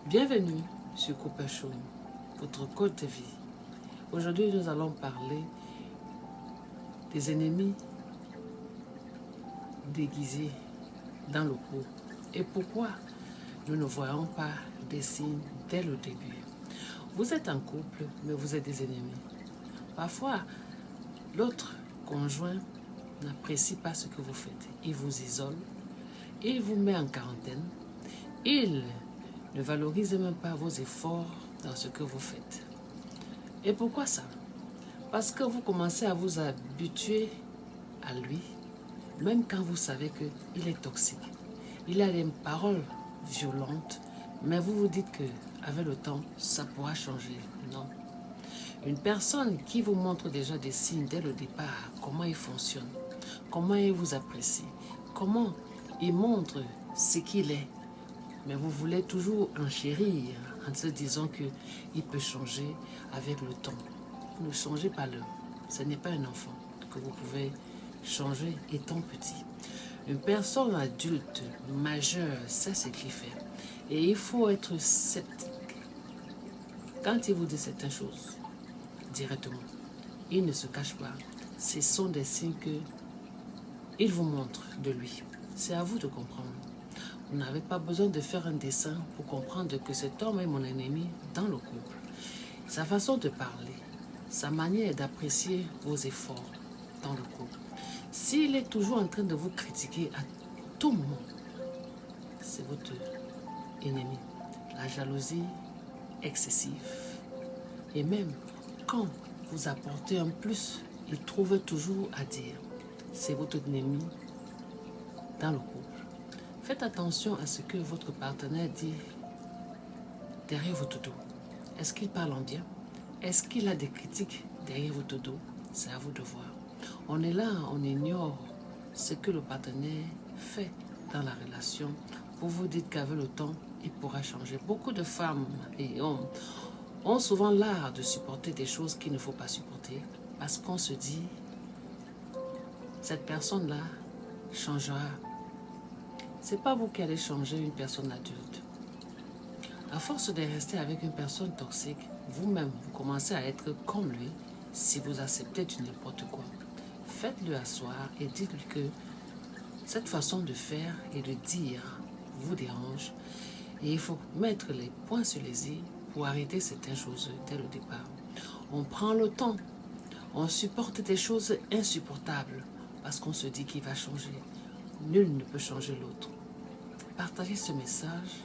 Bienvenue sur Cooper Show, votre code de vie. Aujourd'hui, nous allons parler des ennemis déguisés dans le couple et pourquoi nous ne voyons pas des signes dès le début. Vous êtes en couple, mais vous êtes des ennemis. Parfois, l'autre conjoint n'apprécie pas ce que vous faites. Il vous isole, il vous met en quarantaine, il ne valorise même pas vos efforts dans ce que vous faites. Et pourquoi ça? Parce que vous commencez à vous habituer à lui, même quand vous savez qu'il est toxique. Il a des paroles violentes, mais vous vous dites qu'avec le temps, ça pourra changer. Non. Une personne qui vous montre déjà des signes dès le départ, comment il fonctionne, comment il vous apprécie, comment il montre ce qu'il est, mais vous voulez toujours enchérir en se disant qu'il peut changer avec le temps. Vous ne changez pas l'homme. Ce n'est pas un enfant que vous pouvez changer étant petit. Une personne adulte, majeure, sait ce qu'il fait. Et il faut être sceptique. Quand il vous dit certaines choses, directement, il ne se cache pas. Ce sont des signes qu'il vous montre de lui. C'est à vous de comprendre. Vous n'avez pas besoin de faire un dessin pour comprendre que cet homme est mon ennemi dans le couple. Sa façon de parler, sa manière d'apprécier vos efforts dans le couple. S'il est toujours en train de vous critiquer à tout moment, c'est votre ennemi. La jalousie excessive. Et même quand vous apportez un plus, il trouve toujours à dire. C'est votre ennemi dans le couple. Faites attention à ce que votre partenaire dit derrière votre dos. Est-ce qu'il parle en bien? Est-ce qu'il a des critiques derrière votre dos? C'est à vous de voir. On est là, on ignore ce que le partenaire fait dans la relation. Vous vous dites qu'avec le temps, il pourra changer. Beaucoup de femmes et hommes ont souvent l'art de supporter des choses qu'il ne faut pas supporter parce qu'on se dit, cette personne-là changera. Ce n'est pas vous qui allez changer une personne adulte. À force de rester avec une personne toxique, vous-même, vous commencez à être comme lui si vous acceptez du n'importe quoi. Faites-le asseoir et dites-lui que cette façon de faire et de dire vous dérange et il faut mettre les points sur les i pour arrêter certaines choses dès le départ. On prend le temps, on supporte des choses insupportables parce qu'on se dit qu'il va changer. Nul ne peut changer l'autre. Partagez ce message